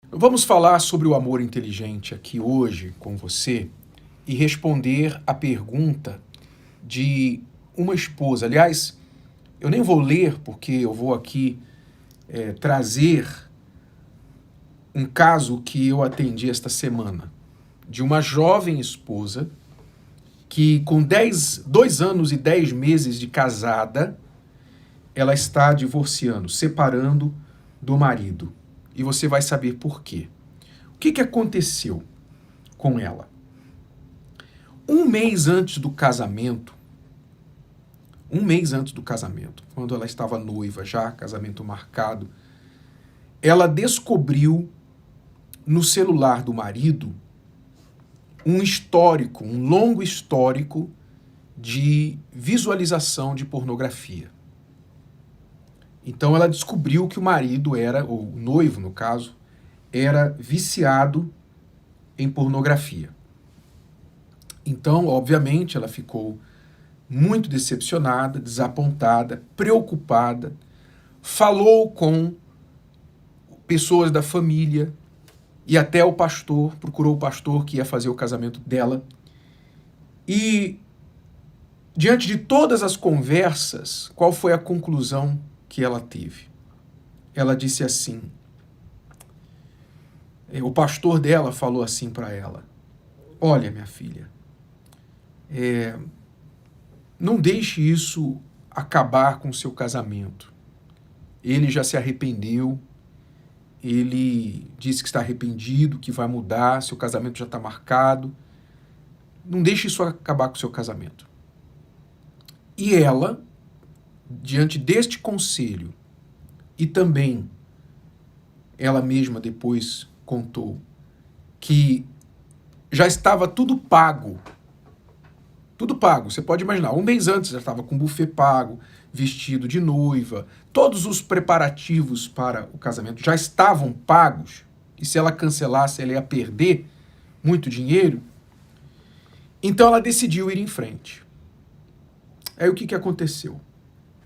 Vamos falar sobre o amor inteligente aqui hoje com você e responder a pergunta de uma esposa. Aliás, eu nem vou ler porque eu vou aqui trazer um caso que eu atendi esta semana de uma jovem esposa que com 2 anos e 10 meses de casada, ela está divorciando, separando do marido. E você vai saber por quê. O que aconteceu com ela? Um mês antes do casamento, quando ela estava noiva já, casamento marcado, ela descobriu no celular do marido um longo histórico de visualização de pornografia. Então ela descobriu que o marido ou o noivo no caso, era viciado em pornografia. Então, obviamente, ela ficou muito decepcionada, desapontada, preocupada, falou com pessoas da família e até o pastor, procurou o pastor que ia fazer o casamento dela. E, diante de todas as conversas, qual foi a conclusão que ela teve? Ela disse assim, o pastor dela falou assim para ela: olha, minha filha, não deixe isso acabar com o seu casamento. Ele já se arrependeu, ele disse que está arrependido, que vai mudar, seu casamento já está marcado. Não deixe isso acabar com o seu casamento. E ela, diante deste conselho, e também ela mesma depois contou que já estava tudo pago. Tudo pago, você pode imaginar. Um mês antes já estava com buffet pago, vestido de noiva, todos os preparativos para o casamento já estavam pagos, e se ela cancelasse, ela ia perder muito dinheiro. Então ela decidiu ir em frente. Aí o que aconteceu?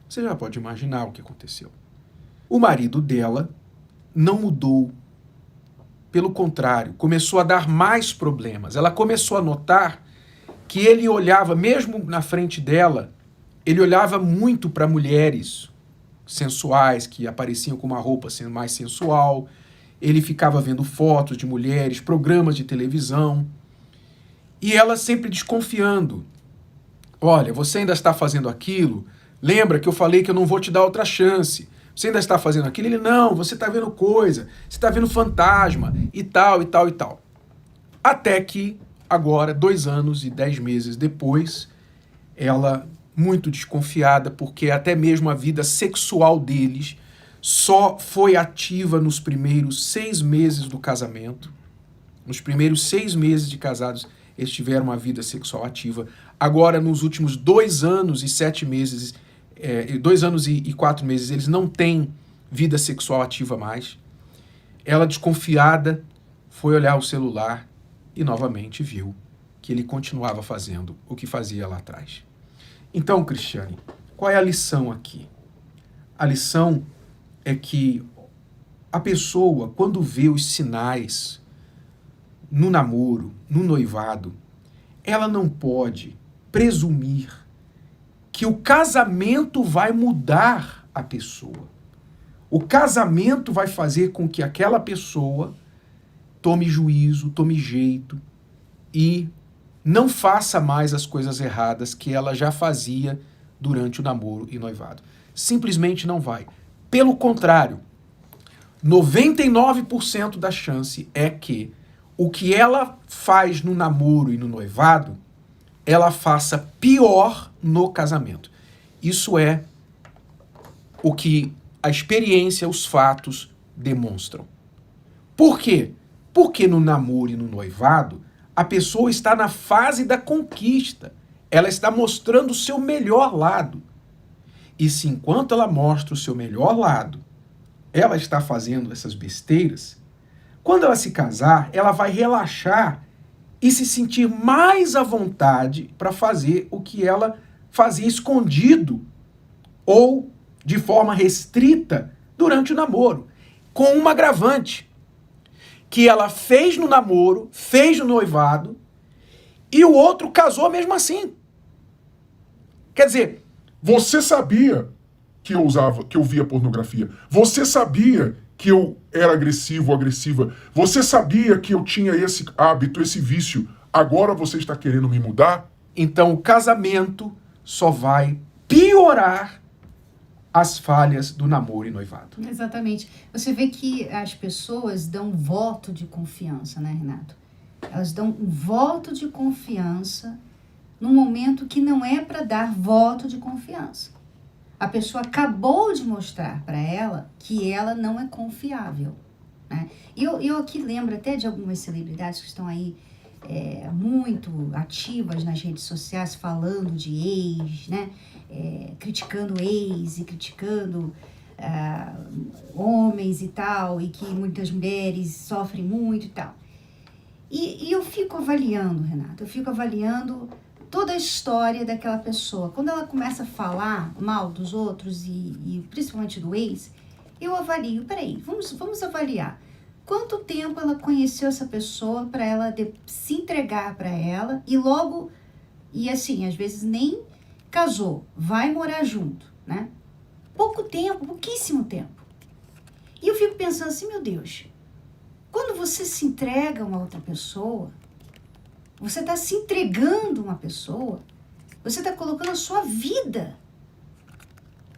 Você já pode imaginar o que aconteceu. O marido dela não mudou. Pelo contrário, começou a dar mais problemas. Ela começou a notar que ele olhava, mesmo na frente dela, ele olhava muito para mulheres sensuais, que apareciam com uma roupa mais sensual. Ele ficava vendo fotos de mulheres, programas de televisão. E ela sempre desconfiando. Olha, você ainda está fazendo aquilo? Lembra que eu falei que eu não vou te dar outra chance? Você ainda está fazendo aquilo? Ele, não, você está vendo coisa, você está vendo fantasma, e tal, e tal, e tal. Até que, agora, 2 anos e 10 meses depois, ela, muito desconfiada, porque até mesmo a vida sexual deles só foi ativa nos primeiros 6 meses do casamento. Nos primeiros 6 meses de casados, eles tiveram uma vida sexual ativa. Agora, nos últimos 2 anos e 7 meses, 2 anos e 4 meses, eles não têm vida sexual ativa mais. Ela, desconfiada, foi olhar o celular e novamente viu que ele continuava fazendo o que fazia lá atrás. Então, Cristiane, qual é a lição aqui? A lição é que a pessoa, quando vê os sinais no namoro, no noivado, ela não pode presumir que o casamento vai mudar a pessoa. O casamento vai fazer com que aquela pessoa tome juízo, tome jeito e não faça mais as coisas erradas que ela já fazia durante o namoro e noivado. Simplesmente não vai. Pelo contrário, 99% da chance é que o que ela faz no namoro e no noivado, ela faça pior no casamento. Isso é o que a experiência, os fatos demonstram. Por quê? Porque no namoro e no noivado, a pessoa está na fase da conquista. Ela está mostrando o seu melhor lado. E se enquanto ela mostra o seu melhor lado, ela está fazendo essas besteiras, quando ela se casar, ela vai relaxar e se sentir mais à vontade para fazer o que ela fazia escondido ou de forma restrita durante o namoro, com um agravante. que ela fez no namoro, fez no noivado, e o outro casou mesmo assim. Quer dizer, você sabia que eu via pornografia. Você sabia que eu era agressivo ou agressiva. Você sabia que eu tinha esse hábito, esse vício. Agora você está querendo me mudar? então o casamento só vai piorar as falhas do namoro e noivado. Exatamente. Você vê que as pessoas dão um voto de confiança, né, Renato? Elas dão um voto de confiança num momento que não é para dar voto de confiança. A pessoa acabou de mostrar para ela que ela não é confiável, né? Eu aqui lembro até de algumas celebridades que estão aí muito ativas nas redes sociais, falando de ex, né? Criticando ex e criticando homens e tal, e que muitas mulheres sofrem muito e tal. E eu fico avaliando, Renato, toda a história daquela pessoa. Quando ela começa a falar mal dos outros e principalmente do ex, eu avalio, peraí, vamos avaliar. Quanto tempo ela conheceu essa pessoa para ela se entregar para ela e logo, e assim, às vezes nem casou, vai morar junto, né? Pouco tempo, pouquíssimo tempo. E eu fico pensando assim, meu Deus, quando você se entrega a uma outra pessoa, você está se entregando a uma pessoa, você está colocando a sua vida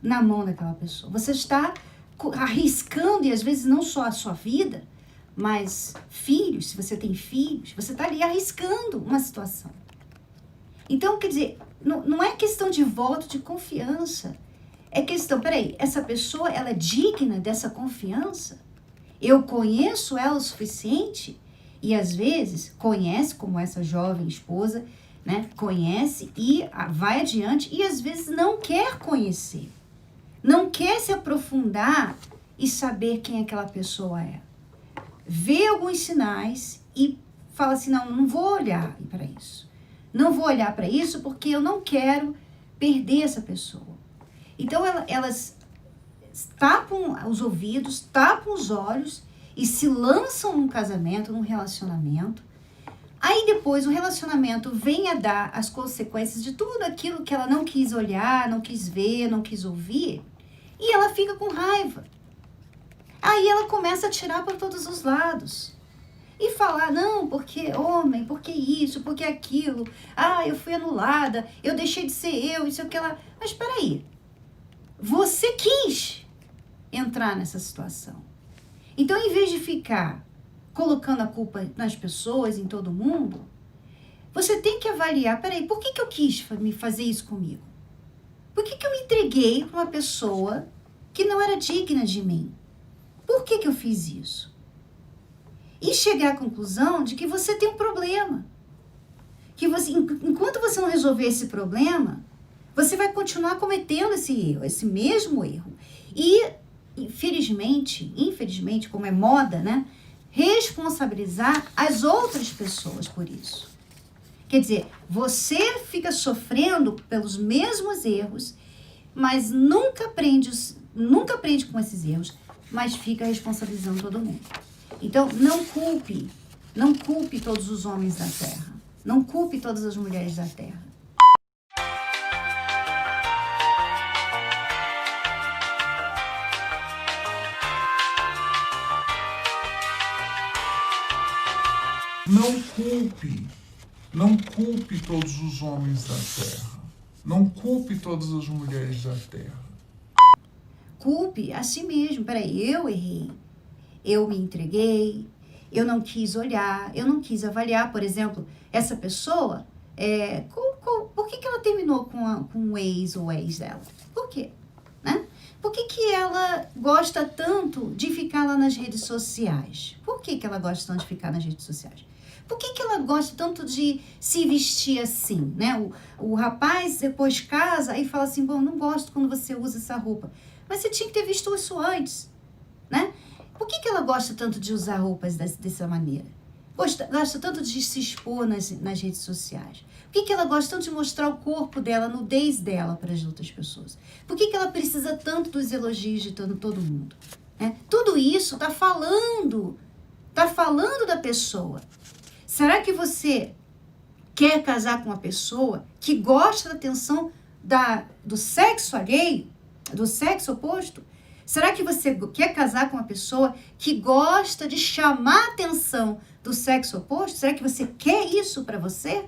na mão daquela pessoa. Você está arriscando, e às vezes não só a sua vida, mas filhos, se você tem filhos, você está ali arriscando uma situação. Então, quer dizer, não é questão de voto de confiança. É questão, peraí, essa pessoa, ela é digna dessa confiança? Eu conheço ela o suficiente? E às vezes conhece, como essa jovem esposa, né? Conhece e vai adiante, e às vezes não quer conhecer. Não quer se aprofundar e saber quem aquela pessoa é. Vê alguns sinais e fala assim, não vou olhar para isso. Não vou olhar para isso porque eu não quero perder essa pessoa. Então elas tapam os ouvidos, tapam os olhos e se lançam num casamento, num relacionamento. Aí depois o relacionamento vem a dar as consequências de tudo aquilo que ela não quis olhar, não quis ver, não quis ouvir. E ela fica com raiva. Aí ela começa a tirar para todos os lados. E falar, não, porque homem, porque isso, porque aquilo. Ah, eu fui anulada, eu deixei de ser eu, isso, aquilo. Mas espera aí. Você quis entrar nessa situação. Então, em vez de ficar colocando a culpa nas pessoas, em todo mundo, você tem que avaliar, peraí, por que eu quis me fazer isso comigo? Por que eu me entreguei para uma pessoa que não era digna de mim? Por que eu fiz isso? E chegar à conclusão de que você tem um problema. Que você, enquanto você não resolver esse problema, você vai continuar cometendo esse erro, esse mesmo erro. E, infelizmente, como é moda, né? Responsabilizar as outras pessoas por isso. Quer dizer, você fica sofrendo pelos mesmos erros, mas nunca aprende com esses erros, mas fica responsabilizando todo mundo. Então, não culpe todos os homens da terra. Não culpe todas as mulheres da terra. Não culpe todos os homens da terra. Não culpe todas as mulheres da terra. Culpe a si mesmo. Peraí, eu errei. Eu me entreguei. Eu não quis olhar. Eu não quis avaliar. Por exemplo, essa pessoa, por que ela terminou com o ex ou ex dela? Por quê? Né? Por que ela gosta tanto de ficar lá nas redes sociais? Por que ela gosta tanto de ficar nas redes sociais? Por que ela gosta tanto de se vestir assim, né? O rapaz depois casa e fala assim, bom, não gosto quando você usa essa roupa. Mas você tinha que ter visto isso antes, né? Por que ela gosta tanto de usar roupas dessa maneira? Gosta tanto de se expor nas redes sociais? Por que ela gosta tanto de mostrar o corpo dela, a nudez dela para as outras pessoas? Por que ela precisa tanto dos elogios de todo mundo? Né? Tudo isso está falando Está falando da pessoa. Será que você quer casar com uma pessoa que gosta da atenção do sexo alheio, do sexo oposto? Será que você quer casar com uma pessoa que gosta de chamar a atenção do sexo oposto? Será que você quer isso para você?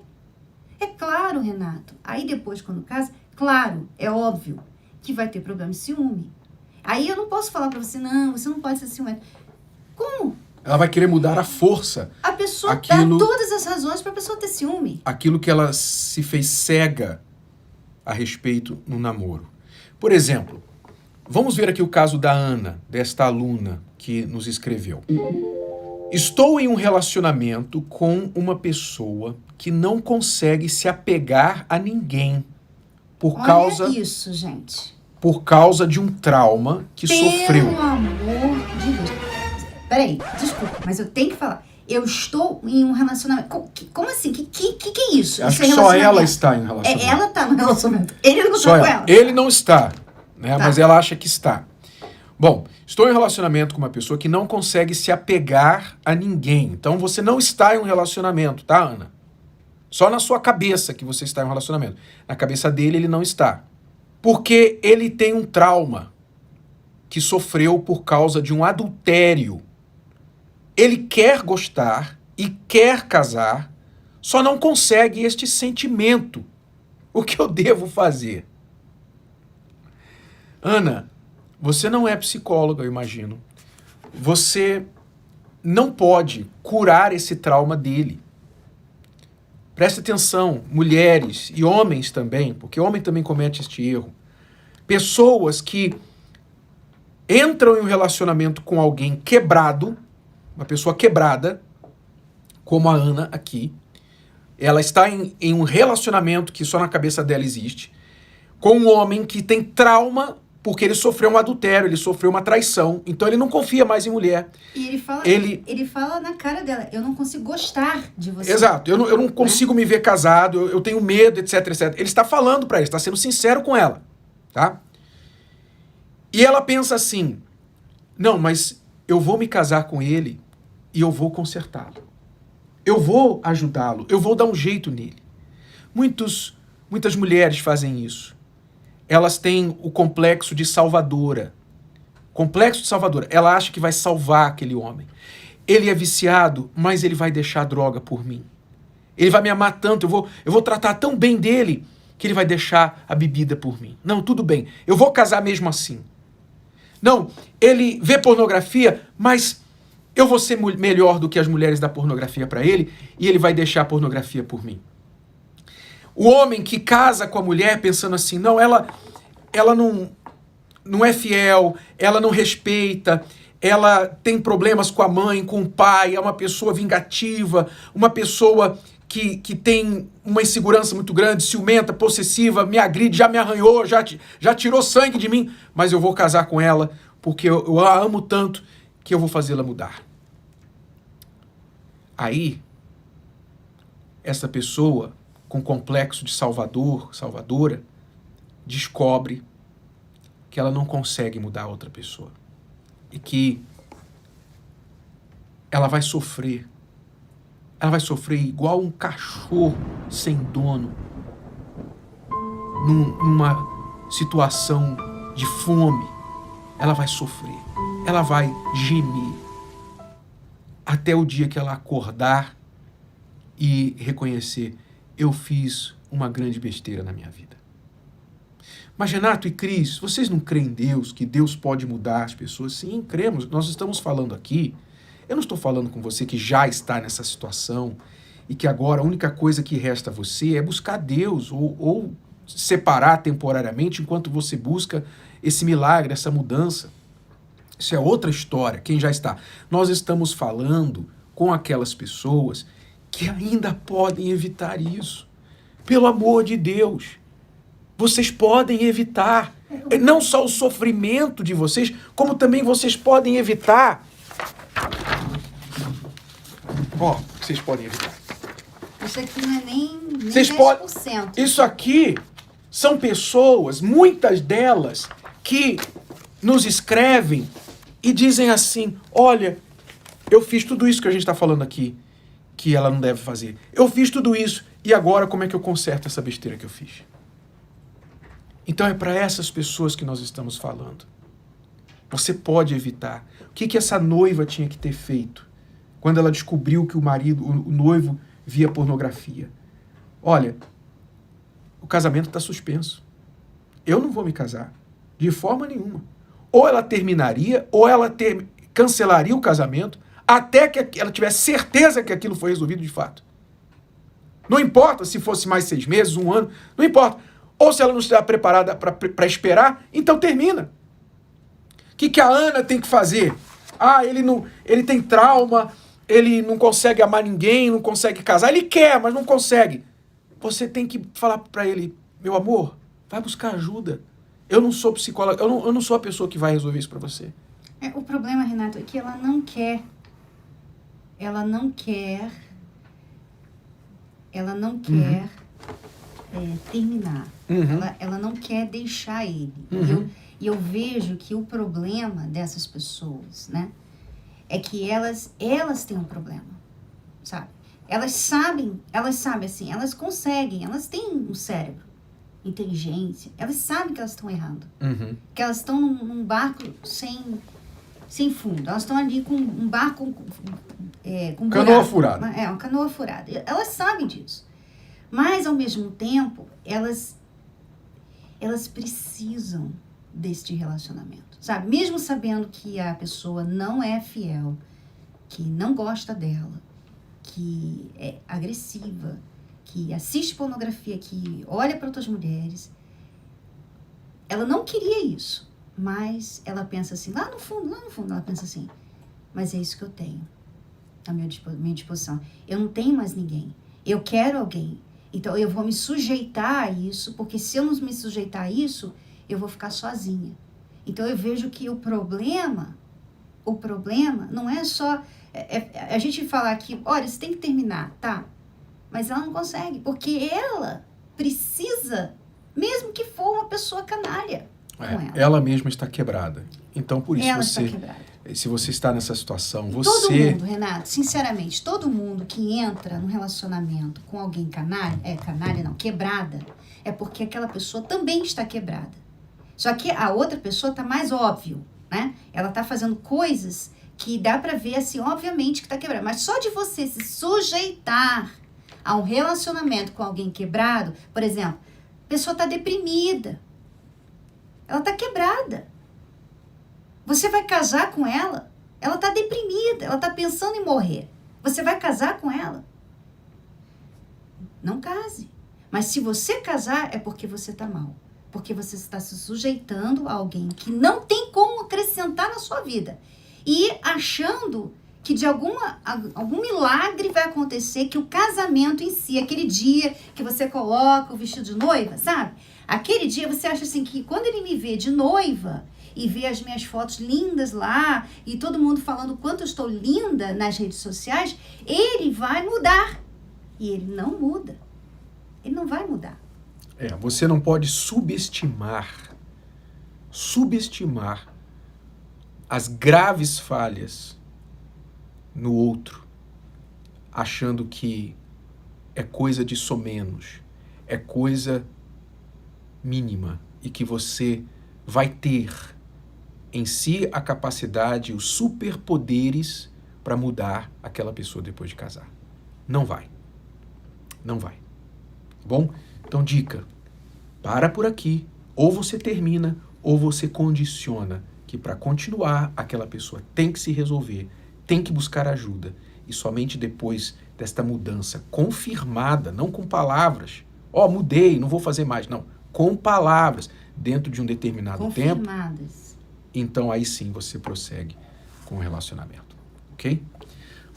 É claro, Renato. Aí depois, quando casa, claro, é óbvio que vai ter problema de ciúme. Aí eu não posso falar para você, não, você não pode ser ciumento. Como? Ela vai querer mudar a força. A pessoa dá todas as razões para a pessoa ter ciúme. Aquilo que ela se fez cega a respeito no namoro. Por exemplo, vamos ver aqui o caso da Ana, desta aluna que nos escreveu. Estou em um relacionamento com uma pessoa que não consegue se apegar a ninguém Olha isso, gente. Por causa de um trauma que sofreu. Pelo amor de Deus. Peraí, desculpa, mas eu tenho que falar. Eu estou em um relacionamento. Como assim? Que é isso? Acho isso que só ela está em um relacionamento. Ela está no relacionamento. Ele não só está com ela. Ele não está, né? Tá. Mas ela acha que está. Bom, estou em um relacionamento com uma pessoa que não consegue se apegar a ninguém. Então você não está em um relacionamento, tá, Ana? Só na sua cabeça que você está em um relacionamento. Na cabeça dele, ele não está. Porque ele tem um trauma que sofreu por causa de um adultério. Ele quer gostar e quer casar, só não consegue este sentimento. O que eu devo fazer? Ana, você não é psicóloga, eu imagino. Você não pode curar esse trauma dele. Preste atenção, mulheres e homens também, porque homem também comete este erro. Pessoas que entram em um relacionamento com alguém quebrado, uma pessoa quebrada, como a Ana aqui, ela está em um relacionamento que só na cabeça dela existe, com um homem que tem trauma porque ele sofreu um adultério, ele sofreu uma traição, então ele não confia mais em mulher. E ele fala na cara dela, eu não consigo gostar de você. Exato, eu não consigo me ver casado, eu tenho medo, etc, etc. Ele está falando para ela, está sendo sincero com ela, tá? E ela pensa assim, não, mas eu vou me casar com ele e eu vou consertá-lo. Eu vou ajudá-lo, eu vou dar um jeito nele. Muitas mulheres fazem isso. Elas têm o complexo de salvadora. Complexo de salvadora. Ela acha que vai salvar aquele homem. Ele é viciado, mas ele vai deixar a droga por mim. Ele vai me amar tanto, eu vou tratar tão bem dele, que ele vai deixar a bebida por mim. Não, tudo bem, eu vou casar mesmo assim. Não, ele vê pornografia, mas eu vou ser melhor do que as mulheres da pornografia para ele, e ele vai deixar a pornografia por mim. O homem que casa com a mulher pensando assim, não, ela não é fiel, ela não respeita, ela tem problemas com a mãe, com o pai, é uma pessoa vingativa, uma pessoa que tem uma insegurança muito grande, ciumenta, possessiva, me agride, já me arranhou, já tirou sangue de mim, mas eu vou casar com ela porque eu a amo tanto que eu vou fazê-la mudar. Aí, essa pessoa com complexo de salvadora, descobre que ela não consegue mudar a outra pessoa. E que ela vai sofrer. Ela vai sofrer igual um cachorro sem dono, numa situação de fome. Ela vai sofrer. Ela vai gemer. Até o dia que ela acordar e reconhecer, eu fiz uma grande besteira na minha vida. Mas Renato e Cris, vocês não creem em Deus, que Deus pode mudar as pessoas? Sim, cremos. Nós estamos falando aqui. Eu não estou falando com você que já está nessa situação e que agora a única coisa que resta a você é buscar Deus ou separar temporariamente enquanto você busca esse milagre, essa mudança. Isso é outra história, quem já está. Nós estamos falando com aquelas pessoas que ainda podem evitar isso. Pelo amor de Deus, vocês podem evitar não só o sofrimento de vocês, como também vocês podem evitar. Ó, vocês podem evitar. Isso aqui não é nem Vocês 10%. Isso aqui são pessoas, muitas delas, que nos escrevem e dizem assim, olha, eu fiz tudo isso que a gente está falando aqui, que ela não deve fazer. Eu fiz tudo isso, e agora como é que eu conserto essa besteira que eu fiz? Então é para essas pessoas que nós estamos falando. Você pode evitar. O que essa noiva tinha que ter feito quando ela descobriu que o noivo via pornografia? Olha, o casamento está suspenso. Eu não vou me casar, de forma nenhuma. Ou ela terminaria, ou ela cancelaria o casamento, até que ela tivesse certeza que aquilo foi resolvido de fato. Não importa se fosse mais 6 meses, 1 ano, não importa. Ou se ela não está preparada para esperar, então termina. O que a Ana tem que fazer? Ele tem trauma, ele não consegue amar ninguém, não consegue casar. Ele quer, mas não consegue. Você tem que falar para ele, meu amor, vai buscar ajuda. Eu não sou psicóloga, eu não sou a pessoa que vai resolver isso para você. O problema, Renato, é que ela não quer. Ela não quer terminar. Uhum. Ela não quer deixar ele. Uhum. E eu vejo que o problema dessas pessoas, né, é que elas têm um problema, sabe? Elas sabem assim, elas conseguem, elas têm um cérebro, inteligência, elas sabem que elas estão errando. Uhum. Que elas estão num barco sem fundo. Elas estão ali com um barco com canoa buraco. furada. Uma canoa furada. Elas sabem disso. Mas, ao mesmo tempo, elas precisam deste relacionamento, sabe? Mesmo sabendo que a pessoa não é fiel, que não gosta dela, que é agressiva, que assiste pornografia, que olha para outras mulheres, ela não queria isso, mas ela pensa assim, lá no fundo, ela pensa assim, mas é isso que eu tenho à minha disposição. Eu não tenho mais ninguém. Eu quero alguém. Então, eu vou me sujeitar a isso, porque se eu não me sujeitar a isso, eu vou ficar sozinha. Então, eu vejo que o problema não é só... a gente falar aqui, olha, você tem que terminar, tá? Mas ela não consegue, porque ela precisa, mesmo que for uma pessoa canalha com ela. Ela mesma está quebrada. Então, por isso, ela está quebrada. Se você está nessa situação, Todo mundo, Renato, sinceramente, todo mundo que entra num relacionamento com alguém quebrada, é porque aquela pessoa também está quebrada. Só que a outra pessoa está mais óbvio, né? Ela está fazendo coisas que dá para ver, assim, obviamente que está quebrada. Mas só de você se sujeitar a um relacionamento com alguém quebrado, por exemplo, a pessoa está deprimida. Ela está quebrada. Você vai casar com ela? Ela está deprimida, ela está pensando em morrer. Você vai casar com ela? Não case. Mas se você casar, é porque você está mal. Porque você está se sujeitando a alguém que não tem como acrescentar na sua vida. E achando que de algum milagre vai acontecer, que o casamento em si, aquele dia que você coloca o vestido de noiva, sabe? Aquele dia você acha assim que quando ele me vê de noiva e vê as minhas fotos lindas lá e todo mundo falando o quanto eu estou linda nas redes sociais, ele vai mudar. E ele não muda. Ele não vai mudar. Você não pode subestimar as graves falhas no outro, achando que é coisa de somenos, é coisa mínima e que você vai ter em si a capacidade, os superpoderes para mudar aquela pessoa depois de casar. Não vai. Não vai. Bom? Então, dica. Para por aqui. Ou você termina, ou você condiciona que para continuar, aquela pessoa tem que se resolver, tem que buscar ajuda. E somente depois desta mudança confirmada, não com palavras, mudei, não vou fazer mais, não. Com palavras, dentro de um determinado tempo. Confirmadas. Então aí sim você prossegue com o relacionamento, ok?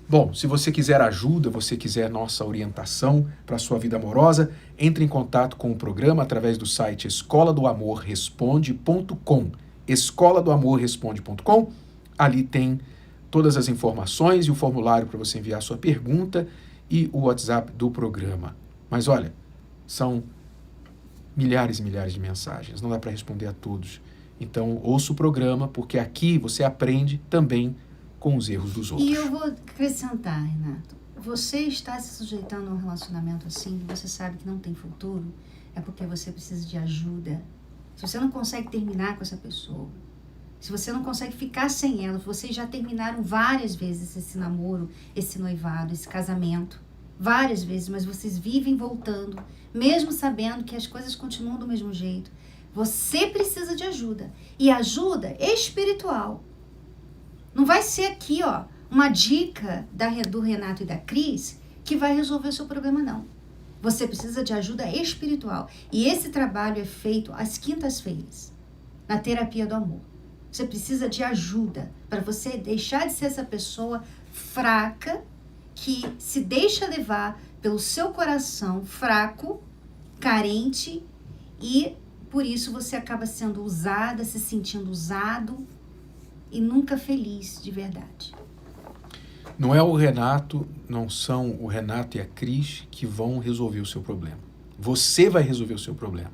Bom, se você quiser ajuda, você quiser nossa orientação para a sua vida amorosa, entre em contato com o programa através do site escoladoamorresponde.com. escoladoamorresponde.com. Ali tem todas as informações e o formulário para você enviar a sua pergunta e o WhatsApp do programa. Mas olha, são milhares e milhares de mensagens, não dá para responder a todos. Então, ouça o programa, porque aqui você aprende também com os erros dos outros. E eu vou acrescentar, Renato. Você está se sujeitando a um relacionamento assim, você sabe que não tem futuro, é porque você precisa de ajuda. Se você não consegue terminar com essa pessoa, se você não consegue ficar sem ela, vocês já terminaram várias vezes esse namoro, esse noivado, esse casamento, várias vezes, mas vocês vivem voltando, mesmo sabendo que as coisas continuam do mesmo jeito. Você precisa de ajuda, e ajuda espiritual. Não vai ser aqui, ó, uma dica do Renato e da Cris que vai resolver o seu problema, não. Você precisa de ajuda espiritual. E esse trabalho é feito às quintas-feiras, na terapia do amor. Você precisa de ajuda para você deixar de ser essa pessoa fraca que se deixa levar pelo seu coração fraco, carente, e por isso você acaba sendo usada, se sentindo usado e nunca feliz de verdade. Não é o Renato, não são o Renato e a Cris que vão resolver o seu problema. Você vai resolver o seu problema,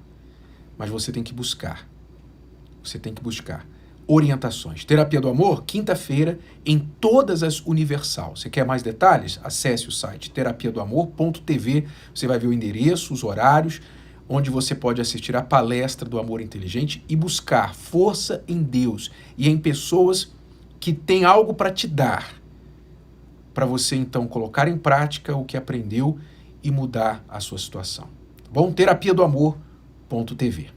mas você tem que buscar. Você tem que buscar orientações. Terapia do Amor, quinta-feira, em todas as Universal. Você quer mais detalhes? Acesse o site terapiadoamor.tv. Você vai ver o endereço, os horários, onde você pode assistir a palestra do Amor Inteligente e buscar força em Deus e em pessoas que têm algo para te dar, para você então colocar em prática o que aprendeu e mudar a sua situação. Tá bom? terapiadoamor.tv.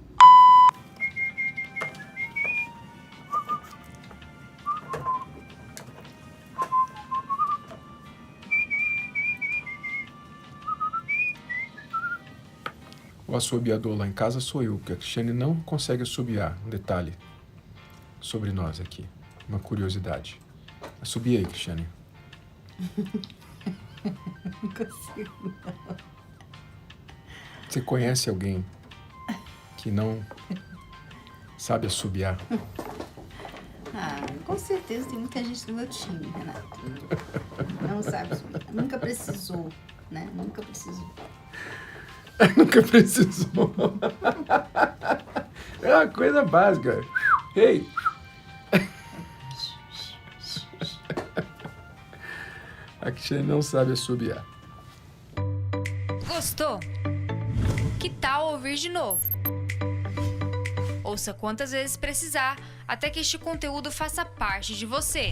O assobiador lá em casa sou eu, porque a Cristiane não consegue assobiar. Um detalhe sobre nós aqui, uma curiosidade. Assobia aí, Cristiane. Não consigo, não. Você conhece alguém que não sabe assobiar? Ah, com certeza tem muita gente no meu time, Renato. Não sabe subir. Nunca precisou, né? Nunca precisou. Nunca precisou. É uma coisa básica. Ei! A Cristiane não sabe assobiar. Gostou? Que tal ouvir de novo? Ouça quantas vezes precisar, até que este conteúdo faça parte de você.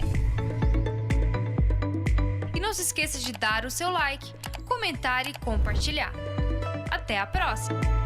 E não se esqueça de dar o seu like, comentar e compartilhar. Até a próxima!